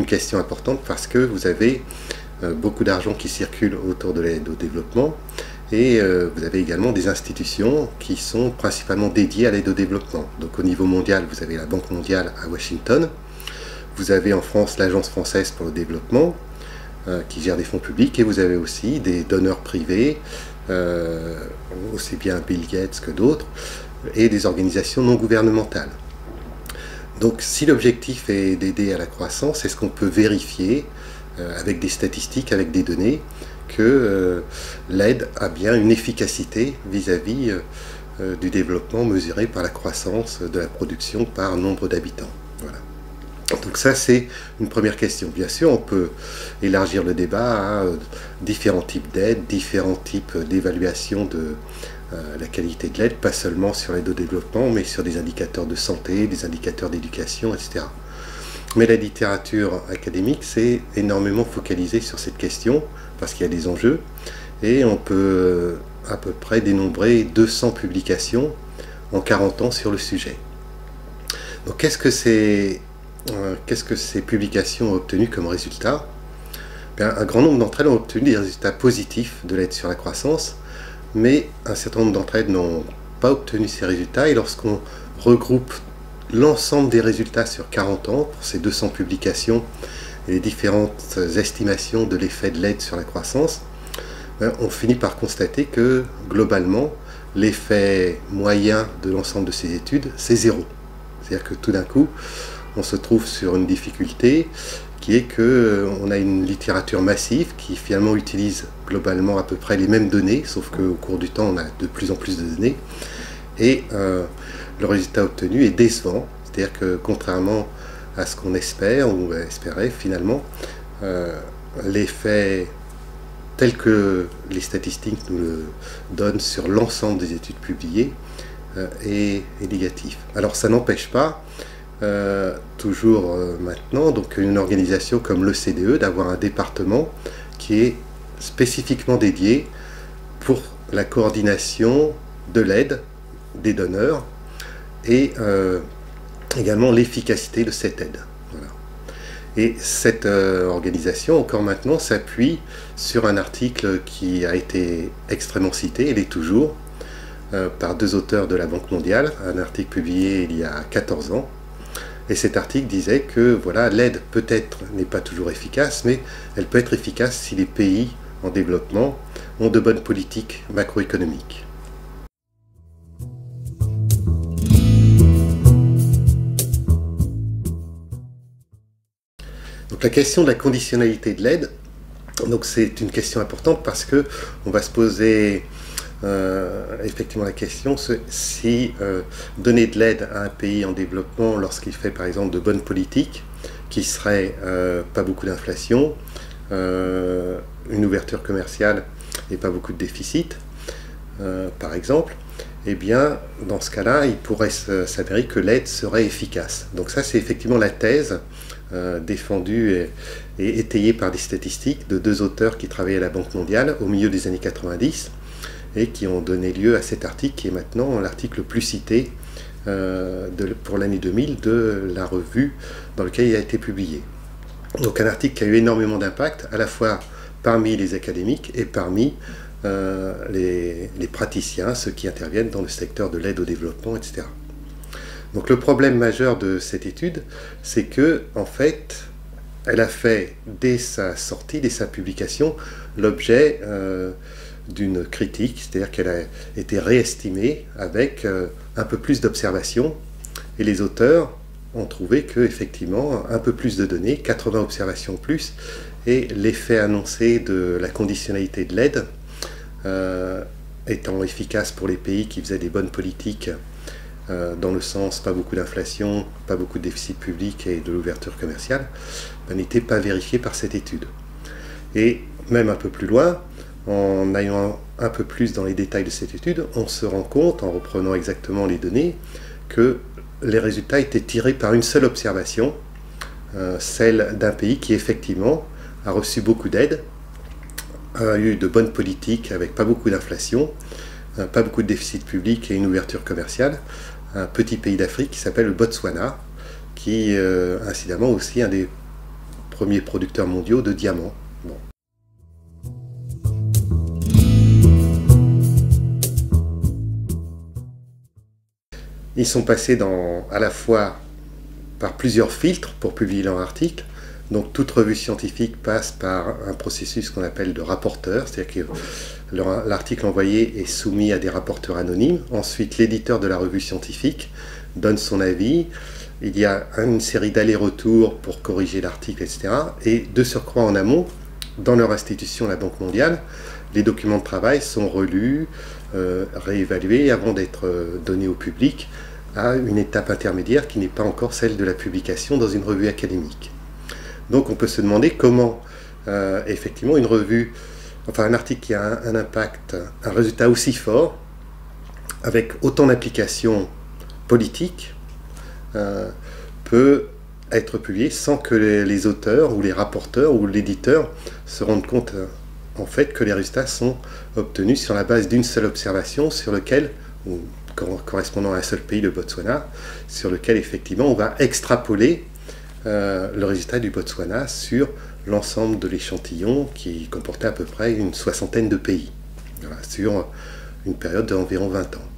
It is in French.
une question importante parce que vous avez beaucoup d'argent qui circule autour de l'aide au développement et vous avez également des institutions qui sont principalement dédiées à l'aide au développement. Donc au niveau mondial, vous avez la Banque mondiale à Washington, vous avez en France l'Agence française pour le développement qui gère des fonds publics, et vous avez aussi des donneurs privés, aussi bien Bill Gates que d'autres, et des organisations non gouvernementales. Donc si l'objectif est d'aider à la croissance, est-ce qu'on peut vérifier avec des statistiques, avec des données, que l'aide a bien une efficacité vis-à-vis du développement mesuré par la croissance de la production par nombre d'habitants. Voilà. Donc ça, c'est une première question. Bien sûr, on peut élargir le débat à différents types d'aides, différents types d'évaluation de la qualité de l'aide, pas seulement sur l'aide au développement, mais sur des indicateurs de santé, des indicateurs d'éducation, etc. Mais la littérature académique s'est énormément focalisée sur cette question, parce qu'il y a des enjeux, et on peut à peu près dénombrer 200 publications en 40 ans sur le sujet. Donc qu'est-ce que ces publications ont obtenu comme résultat? Bien, un grand nombre d'entre elles ont obtenu des résultats positifs de l'aide sur la croissance, mais un certain nombre d'entre elles n'ont pas obtenu ces résultats, et lorsqu'on regroupe l'ensemble des résultats sur 40 ans pour ces 200 publications et les différentes estimations de l'effet de l'aide sur la croissance, on finit par constater que globalement l'effet moyen de l'ensemble de ces études, c'est 0. C'est-à-dire que tout d'un coup on se trouve sur une difficulté qui est qu'on a une littérature massive qui finalement utilise globalement à peu près les mêmes données, sauf qu'au cours du temps on a de plus en plus de données, et le résultat obtenu est décevant. C'est-à-dire que contrairement à ce qu'on espère ou espérait finalement, l'effet tel que les statistiques nous le donnent sur l'ensemble des études publiées est négatif. Alors ça n'empêche pas toujours maintenant donc une organisation comme l'OCDE d'avoir un département qui est spécifiquement dédié pour la coordination de l'aide des donneurs et également l'efficacité de cette aide. Voilà. Et cette organisation, encore maintenant, s'appuie sur un article qui a été extrêmement cité, il est toujours, par 2 auteurs de la Banque mondiale, un article publié il y a 14 ans. Et cet article disait que voilà, l'aide peut-être n'est pas toujours efficace, mais elle peut être efficace si les pays en développement ont de bonnes politiques macroéconomiques. Donc la question de la conditionnalité de l'aide, c'est une question importante parce que on va se poser effectivement la question si donner de l'aide à un pays en développement lorsqu'il fait par exemple de bonnes politiques, qui seraient pas beaucoup d'inflation, une ouverture commerciale et pas beaucoup de déficit, par exemple, eh bien dans ce cas-là il pourrait s'avérer que l'aide serait efficace. Donc ça, c'est effectivement la thèse défendue et étayée par des statistiques de 2 auteurs qui travaillaient à la Banque mondiale au milieu des années 90 et qui ont donné lieu à cet article qui est maintenant l'article le plus cité pour l'année 2000 de la revue dans laquelle il a été publié. Donc un article qui a eu énormément d'impact à la fois parmi les académiques et parmi les praticiens, ceux qui interviennent dans le secteur de l'aide au développement, etc. Donc le problème majeur de cette étude, c'est que en fait, elle a fait dès sa sortie, dès sa publication, l'objet d'une critique, c'est-à-dire qu'elle a été réestimée avec un peu plus d'observations, et les auteurs ont trouvé que effectivement un peu plus de données, 80 observations plus, et l'effet annoncé de la conditionnalité de l'aide étant efficace pour les pays qui faisaient des bonnes politiques dans le sens pas beaucoup d'inflation, pas beaucoup de déficit public et de l'ouverture commerciale, n'était pas vérifié par cette étude. Et même un peu plus loin, en allant un peu plus dans les détails de cette étude, on se rend compte, en reprenant exactement les données, que les résultats étaient tirés par une seule observation, celle d'un pays qui effectivement a reçu beaucoup d'aide, a eu de bonnes politiques avec pas beaucoup d'inflation, pas beaucoup de déficit public et une ouverture commerciale, un petit pays d'Afrique qui s'appelle le Botswana, qui incidemment aussi un des premiers producteurs mondiaux de diamants. Bon. Ils sont passés à la fois par plusieurs filtres pour publier leur article. Donc toute revue scientifique passe par un processus qu'on appelle de rapporteur, c'est-à-dire que l'article envoyé est soumis à des rapporteurs anonymes. Ensuite, l'éditeur de la revue scientifique donne son avis. Il y a une série d'allers-retours pour corriger l'article, etc. Et de surcroît en amont, dans leur institution, la Banque mondiale, les documents de travail sont relus, réévalués avant d'être donnés au public à une étape intermédiaire qui n'est pas encore celle de la publication dans une revue académique. Donc on peut se demander comment effectivement une revue, enfin un article qui a un impact, un résultat aussi fort, avec autant d'applications politiques, peut être publié sans que les auteurs ou les rapporteurs ou l'éditeur se rendent compte en fait que les résultats sont obtenus sur la base d'une seule observation sur lequel, ou correspondant à un seul pays, le Botswana, sur lequel effectivement on va extrapoler le résultat du Botswana sur l'ensemble de l'échantillon qui comportait à peu près une soixantaine de pays, voilà, sur une période d'environ 20 ans.